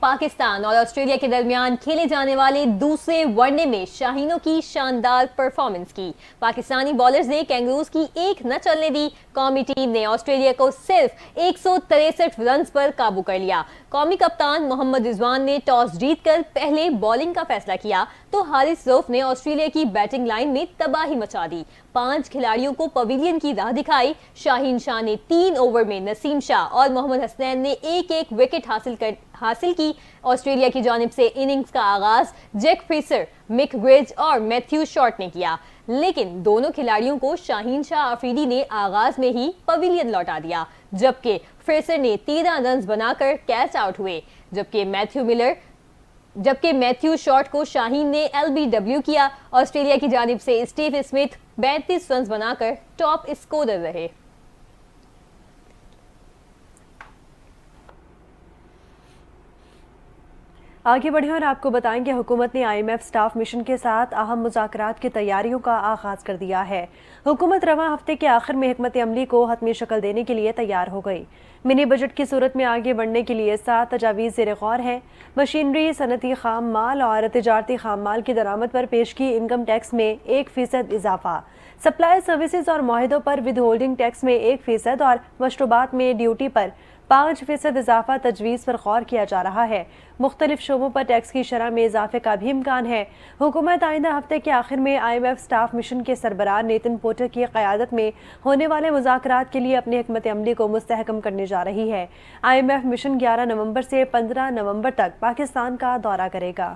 پاکستان اور آسٹریلیا کے درمیان کھیلے جانے والے دوسرے ون ڈے میں شاہینوں کی شاندار پرفارمنس کی. پاکستانی بالرز نے کینگروز کی ایک نہ چلنے دی. قومی ٹیم نے آسٹریلیا کو صرف 163 رنز پر قابو کر لیا. قومی کپتان محمد رضوان نے ٹاس جیت کر پہلے بالنگ کا فیصلہ کیا تو حارث ظفر نے آسٹریلیا کی بیٹنگ لائن میں تباہی مچا دی. 5 کھلاڑیوں کو پویلین کی راہ دکھائی. شاہین شاہ نے 3 اوور میں نسیم شاہ اور محمد حسنین نے ایک وکٹ حاصل کی. آسٹریلیا کی جانب سے اننگز کا آغاز جیک فریسر، مک گریج اور میتھیو شارٹ نے کیا، لیکن دونوں کھلاڑیوں کو شاہین شاہ آفریدی نے آغاز میں ہی پویلین لوٹا دیا، جبکہ فریسر نے 13 رنز بنا کر کیچ آؤٹ ہوئے، جبکہ میتھیو شارٹ کو شاہین نے LBW کیا. آسٹریلیا کی جانب سے اسٹیو اسمتھ 32 رنز بنا کر ٹاپ اسکورر رہے. آگے بڑھیں اور آپ کو بتائیں کہ حکومت نے IMF سٹاف مشن کے ساتھ اہم مذاکرات کی تیاریوں کا آغاز کر دیا ہے. حکومت رواں ہفتے کے آخر میں حکمت عملی کو حتمی شکل دینے کے لیے تیار ہو گئی. منی بجٹ کی صورت میں آگے بڑھنے کے لیے 7 تجاویز زیر غور ہیں. مشینری، صنعتی خام مال اور تجارتی خام مال کی درآمد پر پیشگی انکم ٹیکس میں 1% اضافہ، سپلائی سروسز اور معاہدوں پر ود ہولڈنگ ٹیکس میں 1% اور مشروبات میں ڈیوٹی پر 5% اضافہ تجویز پر غور کیا جا رہا ہے. مختلف شعبوں پر ٹیکس کی شرح میں اضافے کا بھی امکان ہے. حکومت آئندہ ہفتے کے آخر میں IMF سٹاف مشن کے سربراہ نیتن پورٹر کی قیادت میں ہونے والے مذاکرات کے لیے اپنی حکمت عملی کو مستحکم کرنے جا رہی ہے. IMF مشن 11 نومبر سے 15 نومبر تک پاکستان کا دورہ کرے گا.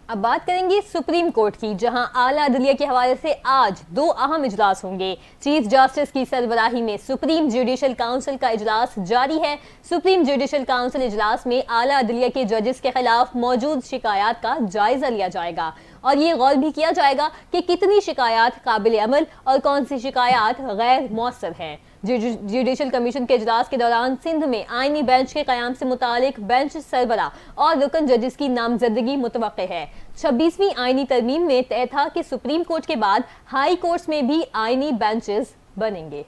اب بات کریں گے سپریم کورٹ کی، جہاں اعلیٰ عدلیہ کے حوالے سے آج 2 اہم اجلاس ہوں گے. چیف جسٹس کی سربراہی میں سپریم جوڈیشل کونسل کا اجلاس جاری ہے. سپریم جوڈیشل کونسل اجلاس میں اعلیٰ عدلیہ کے ججز کے خلاف موجود شکایات کا جائزہ لیا جائے گا اور یہ غور بھی کیا جائے گا کہ کتنی شکایات قابل عمل اور کون سی شکایات غیر مؤثر ہیں. جوڈیشل کمیشن کے اجلاس کے دوران سندھ میں آئینی بینچ کے قیام سے متعلق بینچ سربراہ اور رکن ججز کی نامزدگی متوقع ہے. 26ویں آئینی ترمیم میں طے تھا کہ سپریم کورٹ کے بعد ہائی کورٹس میں بھی آئینی بینچز بنیں گے.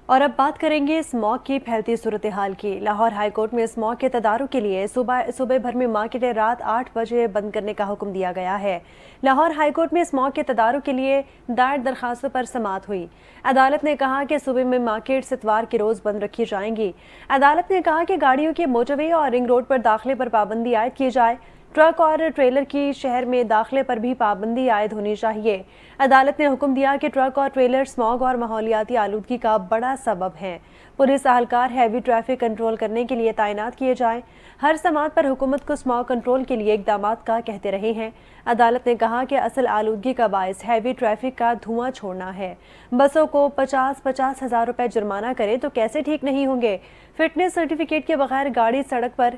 اور اب بات کریں گے اسموگ کی پھیلتی صورتحال کی. لاہور ہائی کورٹ میں اسموگ کے تدارک کے لیے صوبے بھر میں مارکیٹیں رات 8 بجے بند کرنے کا حکم دیا گیا ہے. لاہور ہائی کورٹ میں اسموگ کے تدارک کے لیے دائر درخواستوں پر سماعت ہوئی. عدالت نے کہا کہ صوبے میں مارکیٹس اتوار کے روز بند رکھی جائیں گی. عدالت نے کہا کہ گاڑیوں کے موٹر وے اور رنگ روڈ پر داخلے پر پابندی عائد کی جائے. ٹرک اور ٹریلر کی شہر میں داخلے پر بھی پابندی عائد ہونی چاہیے. عدالت نے حکم دیا کہ ٹرک اور ٹریلر اسموگ اور ماحولیاتی آلودگی کا بڑا سبب ہیں. پولیس اہلکار ہیوی ٹریفک کنٹرول کرنے کے لیے تعینات کیے جائیں. ہر سماعت پر حکومت کو اسموگ کنٹرول کے لیے اقدامات کا کہتے رہے ہیں. عدالت نے کہا کہ اصل آلودگی کا باعث ہیوی ٹریفک کا دھواں چھوڑنا ہے. بسوں کو 50 ہزار روپے جرمانہ کریں تو کیسے ٹھیک نہیں ہوں گے؟ فٹنس سرٹیفکیٹ کے بغیر گاڑی سڑک پر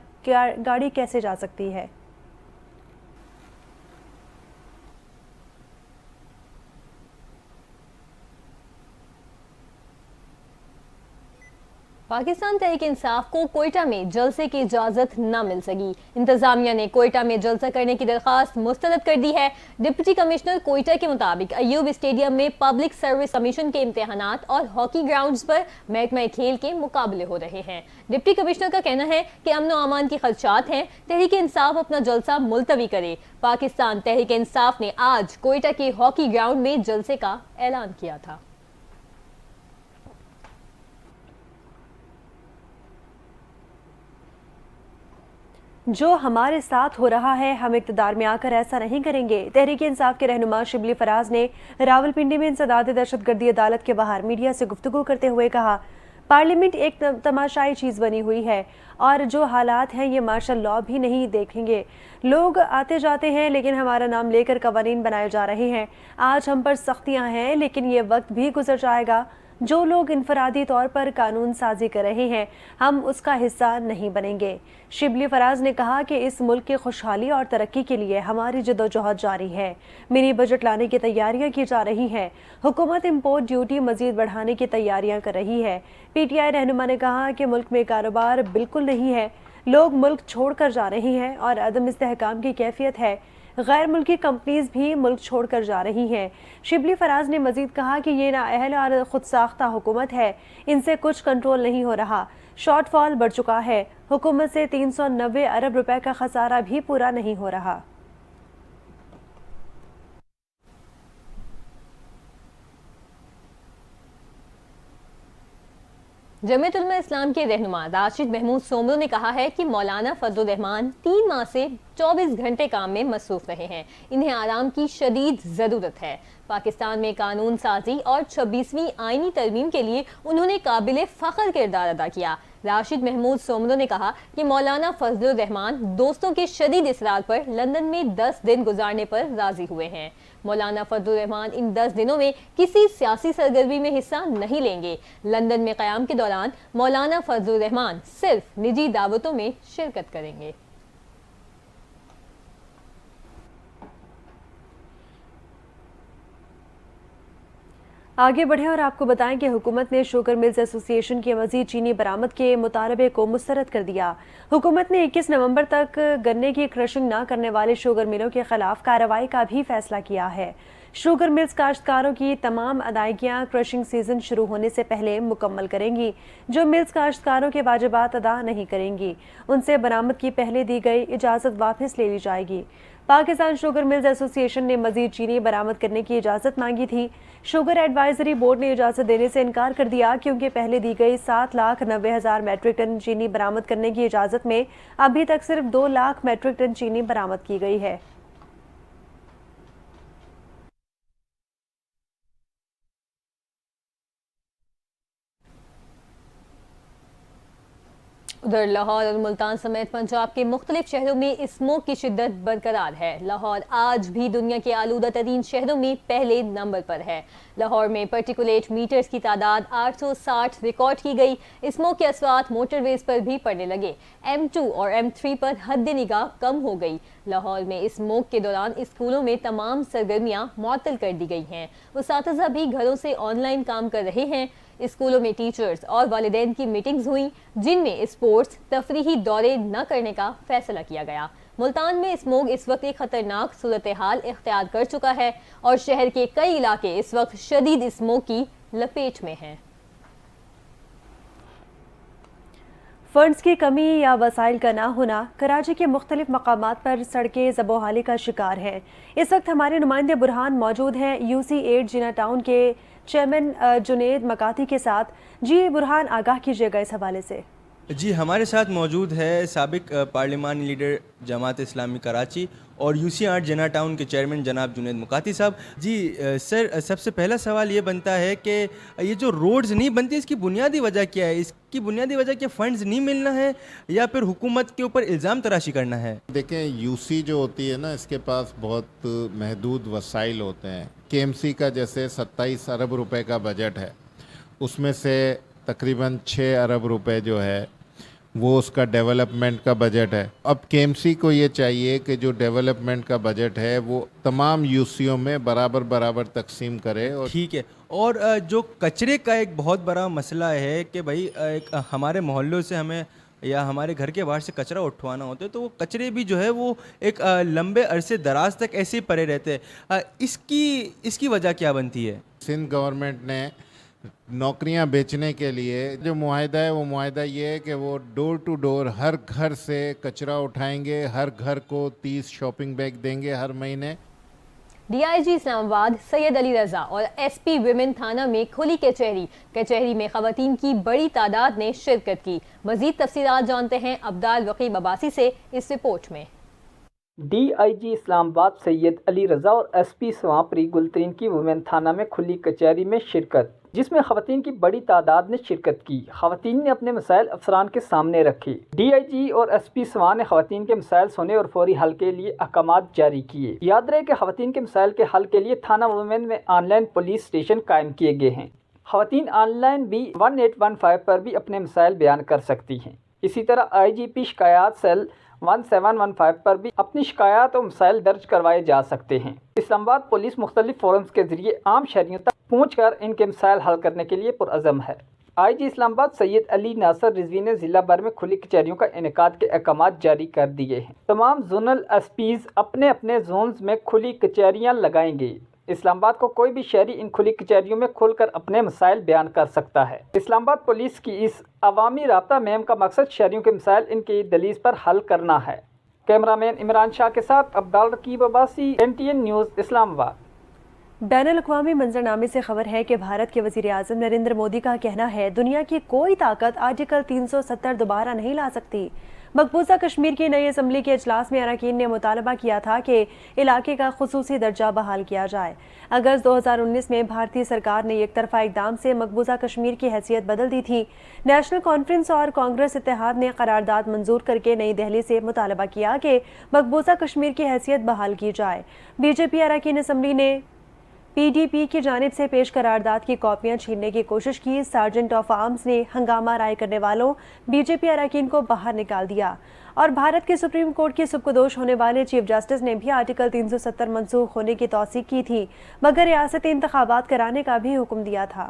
گاڑی کیسے جا سکتی ہے؟ پاکستان تحریک انصاف کو کوئٹہ میں جلسے کی اجازت نہ مل سکی. انتظامیہ نے کوئٹہ میں جلسہ کرنے کی درخواست مسترد کر دی ہے. ڈپٹی کمشنر کوئٹہ کے مطابق ایوب اسٹیڈیم میں پبلک سروس کمیشن کے امتحانات اور ہاکی گراؤنڈز پر محکمہ کھیل کے مقابلے ہو رہے ہیں. ڈپٹی کمشنر کا کہنا ہے کہ امن و امان کی خدشات ہیں. تحریک انصاف اپنا جلسہ ملتوی کرے. پاکستان تحریک انصاف نے آج کوئٹہ کے ہاکی گراؤنڈ میں جلسے کا اعلان کیا تھا. جو ہمارے ساتھ ہو رہا ہے ہم اقتدار میں آ کر ایسا نہیں کریں گے. تحریک انصاف کے رہنما شبلی فراز نے راولپنڈی میں انسداد دہشت گردی عدالت کے باہر میڈیا سے گفتگو کرتے ہوئے کہا، پارلیمنٹ ایک تماشائی چیز بنی ہوئی ہے اور جو حالات ہیں یہ مارشل لاء بھی نہیں دیکھیں گے. لوگ آتے جاتے ہیں لیکن ہمارا نام لے کر قوانین بنائے جا رہے ہیں. آج ہم پر سختیاں ہیں لیکن یہ وقت بھی گزر جائے گا. جو لوگ انفرادی طور پر قانون سازی کر رہے ہیں ہم اس کا حصہ نہیں بنیں گے. شبلی فراز نے کہا کہ اس ملک کی خوشحالی اور ترقی کے لیے ہماری جدوجہد جاری ہے. منی بجٹ لانے کی تیاریاں کی جا رہی ہیں. حکومت امپورٹ ڈیوٹی مزید بڑھانے کی تیاریاں کر رہی ہے. PTI رہنما نے کہا کہ ملک میں کاروبار بالکل نہیں ہے. لوگ ملک چھوڑ کر جا رہی ہیں اور عدم استحکام کی کیفیت ہے۔ غیر ملکی کمپنیز بھی ملک چھوڑ کر جا رہی ہیں۔ شبلی فراز نے مزید کہا کہ یہ نااہل اور خود ساختہ حکومت ہے، ان سے کچھ کنٹرول نہیں ہو رہا، شارٹ فال بڑھ چکا ہے، حکومت سے 390 ارب روپے کا خسارہ بھی پورا نہیں ہو رہا۔ جمعیت علماء اسلام کے رہنما راشد محمود سومرو نے کہا ہے کہ مولانا فضل الرحمان 3 ماہ سے 24 گھنٹے کام میں مصروف رہے ہیں، انہیں آرام کی شدید ضرورت ہے۔ پاکستان میں قانون سازی اور 26ویں آئینی ترمیم کے لیے انہوں نے قابل فخر کردار ادا کیا۔ راشد محمود سومرو نے کہا کہ مولانا فضل الرحمان دوستوں کے شدید اصرار پر لندن میں 10 دن گزارنے پر راضی ہوئے ہیں۔ مولانا فضل الرحمان ان 10 دنوں میں کسی سیاسی سرگرمی میں حصہ نہیں لیں گے۔ لندن میں قیام کے دوران مولانا فضل الرحمان صرف نجی دعوتوں میں شرکت کریں گے۔ آگے بڑھیں اور آپ کو بتائیں کہ حکومت نے شوگر ملز ایسوسی ایشن کے مزید چینی برآمد کے مطالبے کو مسترد کر دیا۔ حکومت نے 21 نومبر تک گنے کی کرشنگ نہ کرنے والے شوگر ملوں کے خلاف کارروائی کا بھی فیصلہ کیا ہے۔ شوگر ملز کاشتکاروں کی تمام ادائیگیاں کرشنگ سیزن شروع ہونے سے پہلے مکمل کریں گی۔ جو ملز کاشتکاروں کے واجبات ادا نہیں کریں گی، ان سے برآمد کی پہلے دی گئی اجازت واپس لے لی جائے گی۔ پاکستان شوگر ملز ایسوسی ایشن نے مزید چینی برآمد کرنے کی اجازت مانگی تھی۔ شوگر ایڈوائزری بورڈ نے اجازت دینے سے انکار کر دیا کیونکہ پہلے دی گئی 7,90,000 میٹرک ٹن چینی برآمد کرنے کی اجازت میں ابھی تک صرف 2 لاکھ میٹرک ٹن چینی برآمد کی گئی ہے۔ ادھر لاہور اور ملتان سمیت پنجاب کے مختلف شہروں میں اسموگ کی شدت برقرار ہے۔ لاہور آج بھی دنیا کے آلودہ ترین شہروں میں پہلے نمبر پر ہے۔ لاہور میں پرٹیکولیٹ میٹرز کی تعداد 860 ریکارڈ کی گئی۔ اسموگ کے اثرات موٹر ویز پر بھی پڑنے لگے۔ M2 اور M3 پر حد نگاہ کم ہو گئی۔ لاہور میں اسموگ کے دوران اسکولوں میں تمام سرگرمیاں معطل کر دی گئی ہیں۔ اساتذہ بھی گھروں سے آن لائن کام کر رہے ہیں۔ اسکولوں میں ٹیچرز اور والدین کی میٹنگز ہوئیں جن میں اسپورٹس تفریحی دورے نہ کرنے کا فیصلہ کیا گیا۔ ملتان میں اسموگ اس وقت ایک خطرناک صورتحال اختیار کر چکا ہے اور شہر کے کئی علاقے اس وقت شدید اسموگ کی لپیٹ میں ہیں۔ فنڈز کی کمی یا وسائل کا نہ ہونا کراچی کے مختلف مقامات پر سڑکیں زبوحالی کا شکار ہیں۔ اس وقت ہمارے نمائندے برہان موجود ہیں UC8 جنا ٹاؤن کے چیئرمین جنید مکاتی کے ساتھ۔ جی برہان، آگاہ کیجیے گا اس حوالے سے۔ جی، ہمارے ساتھ موجود ہے سابق پارلیمانی لیڈر جماعت اسلامی کراچی اور UC8 جنا ٹاؤن کے چیئرمین جناب جنید مکاتی صاحب۔ جی سر، سب سے پہلا سوال یہ بنتا ہے کہ یہ جو روڈز نہیں بنتی، اس کی بنیادی وجہ کیا ہے؟ اس کی بنیادی وجہ کہ فنڈز نہیں ملنا ہے یا پھر حکومت کے اوپر الزام تراشی کرنا ہے؟ دیکھیں، UC جو ہوتی ہے نا، اس کے پاس بہت محدود وسائل ہوتے ہیں۔ KMC کا جیسے 27 ارب روپے کا بجٹ ہے، اس میں سے تقریباً 6 ارب روپے جو ہے وہ اس کا ڈیولپمنٹ کا بجٹ ہے۔ اب KMC کو یہ چاہیے کہ جو ڈیولپمنٹ کا بجٹ ہے وہ تمام UCوں میں برابر تقسیم کرے۔ اور ٹھیک ہے، اور جو کچرے کا ایک بہت بڑا مسئلہ ہے کہ بھائی ہمارے محلوں سے ہمیں یا ہمارے گھر کے باہر سے کچرا اٹھوانا ہوتا ہے تو وہ کچرے بھی جو ہے وہ ایک لمبے عرصے دراز تک ایسے ہی پڑے رہتے ہیں۔ اس کی وجہ کیا بنتی ہے؟ سندھ گورنمنٹ نے نوکریاں بیچنے کے لیے جو معاہدہ ہے، وہ معاہدہ یہ ہے کہ وہ ڈور ٹو ڈور ہر گھر سے کچرا اٹھائیں گے، ہر گھر کو 30 شاپنگ بیگ دیں گے ہر مہینے۔ DIG اسلام آباد سید علی رضا اور SP ویمن تھانہ میں کھلی کچہری میں خواتین کی بڑی تعداد نے شرکت کی۔ مزید تفصیلات جانتے ہیں عبدال وقیب عباسی سے اس رپورٹ میں۔ DIG اسلام آباد سید علی رضا اور SP سوانپری گلترین کی ویمن تھانہ میں کھلی کچہری میں شرکت، جس میں خواتین کی بڑی تعداد نے شرکت کی۔ خواتین نے اپنے مسائل افسران کے سامنے رکھے۔ DIG اور SP سوان نے خواتین کے مسائل سنے اور فوری حل کے لیے احکامات جاری کیے۔ یاد رہے کہ خواتین کے مسائل کے حل کے لیے تھانہ ویمن میں آن لائن پولیس اسٹیشن قائم کیے گئے ہیں۔ خواتین آن لائن بھی 1815 پر بھی اپنے مسائل بیان کر سکتی ہیں۔ اسی طرح IGP شکایات سیل 1715 پر بھی اپنی شکایات اور مسائل درج کروائے جا سکتے ہیں۔ اسلام آباد پولیس مختلف فورمز کے ذریعے عام شہریوں تک پہنچ کر ان کے مسائل حل کرنے کے لیے پرعزم ہے۔ IG اسلام آباد سید علی ناصر رضوی نے ضلع بھر میں کھلی کچہریوں کا انعقاد کے احکامات جاری کر دیے ہیں۔ تمام زونل ایس پیز اپنے اپنے زونز میں کھلی کچہریاں لگائیں گے۔ اسلام آباد کو کوئی بھی شہری ان کھلی کچہریوں میں کھل کر اپنے مسائل بیان کر سکتا ہے۔ اسلام آباد پولیس کی اس عوامی رابطہ مہم کا مقصد شہریوں کے مسائل ان کی دلیل پر حل کرنا ہے۔ کیمرہ مین عمران شاہ کے ساتھ عبدال رقیب عباسی، NTN نیوز، اسلام آباد۔ بین الاقوامی منظرنامے سے خبر ہے کہ بھارت کے وزیر اعظم نریندر مودی کا کہنا ہے دنیا کی کوئی طاقت آرٹیکل 370 دوبارہ نہیں لا سکتی۔ مقبوضہ کشمیر کی نئی اسمبلی کے اجلاس میں اراکین نے مطالبہ کیا تھا کہ علاقے کا خصوصی درجہ بحال کیا جائے۔ اگست 2019 میں بھارتی سرکار نے یک طرفہ اقدام سے مقبوضہ کشمیر کی حیثیت بدل دی تھی۔ نیشنل کانفرنس اور کانگریس اتحاد نے قرارداد منظور کر کے نئی دہلی سے مطالبہ کیا کہ مقبوضہ کشمیر کی حیثیت بحال کی جائے۔ BJP اراکین اسمبلی نے PDP کی جانب سے پیش قرارداد کی کاپیاں چھیننے کی کوشش کی۔ سارجنٹ آف آرمز نے ہنگامہ رائے کرنے والوں BJP اراکین کو باہر نکال دیا اور بھارت کے سپریم کورٹ کی سبکدوش ہونے والے چیف جسٹس نے بھی آرٹیکل 370 منسوخ ہونے کی توثیق کی تھی، مگر ریاستی انتخابات کرانے کا بھی حکم دیا تھا۔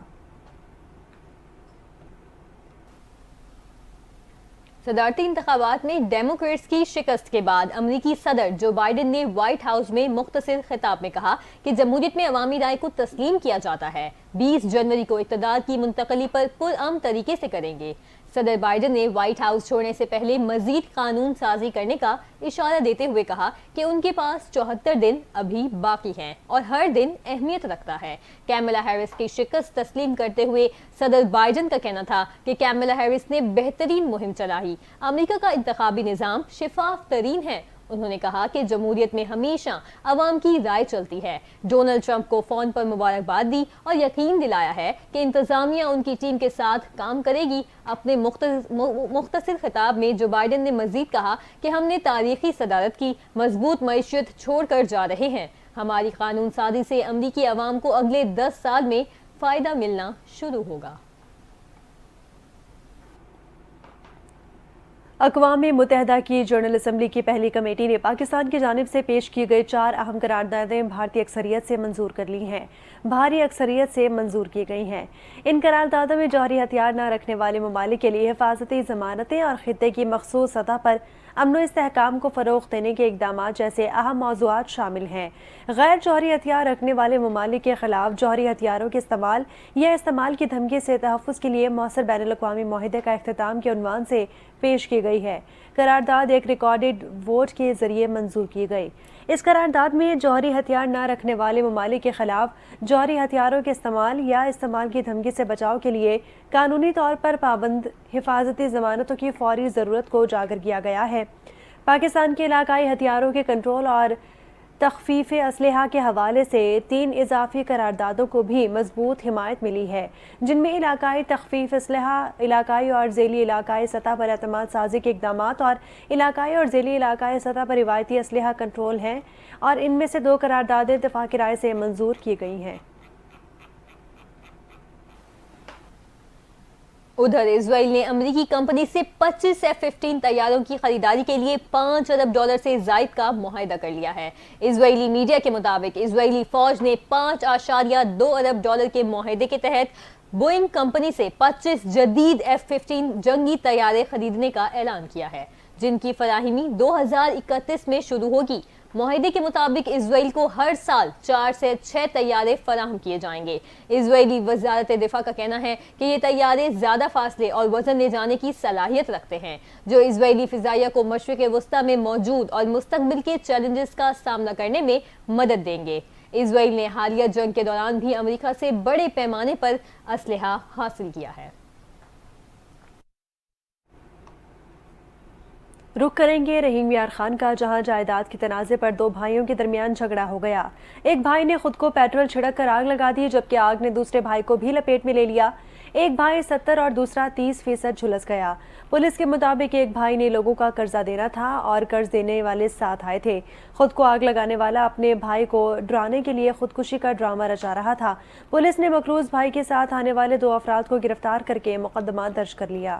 صدارتی انتخابات میں ڈیموکریٹس کی شکست کے بعد امریکی صدر جو بائیڈن نے وائٹ ہاؤس میں مختصر خطاب میں کہا کہ جمہوریت میں عوامی رائے کو تسلیم کیا جاتا ہے، 20 جنوری کو اقتدار کی منتقلی پر پرامن طریقے سے کریں گے۔ صدر بائیڈن نے وائٹ ہاؤس چھوڑنے سے پہلے مزید قانون سازی کرنے کا اشارہ دیتے ہوئے کہا کہ ان کے پاس 74 دن ابھی باقی ہیں اور ہر دن اہمیت رکھتا ہے۔ کیملا ہیرس کی شکست تسلیم کرتے ہوئے صدر بائیڈن کا کہنا تھا کہ کیملا ہیرس نے بہترین مہم چلائی۔ امریکہ کا انتخابی نظام شفاف ترین ہے۔ انہوں نے کہا کہ جمہوریت میں ہمیشہ عوام کی رائے چلتی ہے۔ ڈونلڈ ٹرمپ کو فون پر مبارکباد دی اور یقین دلایا ہے کہ انتظامیہ ان کی ٹیم کے ساتھ کام کرے گی۔ اپنے مختصر خطاب میں جو بائیڈن نے مزید کہا کہ ہم نے تاریخی صدارت کی، مضبوط معیشت چھوڑ کر جا رہے ہیں۔ ہماری قانون سازی سے امریکی عوام کو اگلے 10 سال میں فائدہ ملنا شروع ہوگا۔ اقوام متحدہ کی جنرل اسمبلی کی پہلی کمیٹی نے پاکستان کی جانب سے پیش کی گئی 4 اہم قراردادیں بھارتی اکثریت سے منظور کر لی ہیں، بھاری اکثریت سے منظور کی گئی ہیں۔ ان قراردادوں میں جوہری ہتھیار نہ رکھنے والے ممالک کے لیے حفاظتی ضمانتیں اور خطے کی مخصوص سطح پر امن و استحکام کو فروغ دینے کے اقدامات جیسے اہم موضوعات شامل ہیں۔ غیر جوہری ہتھیار رکھنے والے ممالک کے خلاف جوہری ہتھیاروں کے استعمال یا استعمال کی دھمکی سے تحفظ کے لیے مؤثر بین الاقوامی معاہدے کا اختتام کے عنوان سے پیش کی گئی ہے۔ قرارداد ایک ریکارڈڈ ووٹ کے ذریعے منظور کی گئی۔ اس قرارداد میں جوہری ہتھیار نہ رکھنے والے ممالک کے خلاف جوہری ہتھیاروں کے استعمال یا استعمال کی دھمکی سے بچاؤ کے لیے قانونی طور پر پابند حفاظتی ضمانتوں کی فوری ضرورت کو اجاگر کیا گیا ہے۔ پاکستان کے علاقائی ہتھیاروں کے کنٹرول اور تخفیف اسلحہ کے حوالے سے 3 اضافی قراردادوں کو بھی مضبوط حمایت ملی ہے، جن میں علاقائی تخفیف اسلحہ، علاقائی اور ذیلی علاقائی سطح پر اعتماد سازی کے اقدامات اور علاقائی اور ذیلی علاقائی سطح پر روایتی اسلحہ کنٹرول ہیں، اور ان میں سے 2 قراردادیں اتفاق رائے سے منظور کی گئی ہیں۔ ادھر اسرائیل نے امریکی کمپنی سے 25 F-15 طیاروں کی خریداری کے لیے $5 ارب سے زائد کا معاہدہ کر لیا ہے۔ اسرائیلی میڈیا کے مطابق اسرائیلی فوج نے $5.2 ارب کے معاہدے کے تحت بوئنگ کمپنی سے 25 جدید F-15 جنگی طیارے خریدنے کا اعلان کیا ہے، جن کی فراہمی 2031 میں شروع ہوگی۔ معاہدے کے مطابق اسرائیل کو ہر سال 4 سے 6 طیارے فراہم کیے جائیں گے۔ اسرائیلی وزارت دفاع کا کہنا ہے کہ یہ طیارے زیادہ فاصلے اور وزن لے جانے کی صلاحیت رکھتے ہیں، جو اسرائیلی فضائیہ کو مشرق وسطی میں موجود اور مستقبل کے چیلنجز کا سامنا کرنے میں مدد دیں گے۔ اسرائیل نے حالیہ جنگ کے دوران بھی امریکہ سے بڑے پیمانے پر اسلحہ حاصل کیا ہے۔ رخ کریں گے رحیم یار خان کا، جہاں جائیداد کے تنازع پر 2 بھائیوں کے درمیان جھگڑا ہو گیا۔ ایک بھائی نے خود کو پیٹرول چھڑک کر آگ لگا دی، جبکہ آگ نے دوسرے بھائی کو بھی لپیٹ میں لے لیا۔ ایک بھائی 70 اور دوسرا 30% جھلس گیا۔ پولیس کے مطابق ایک بھائی نے لوگوں کا قرضہ دینا تھا اور قرض دینے والے ساتھ آئے تھے۔ خود کو آگ لگانے والا اپنے بھائی کو ڈرانے کے لیے خودکشی کا ڈرامہ رچا رہا تھا۔ پولیس نے مقروض بھائی کے ساتھ آنے والے 2 افراد کو گرفتار کر کے مقدمہ درج کر لیا۔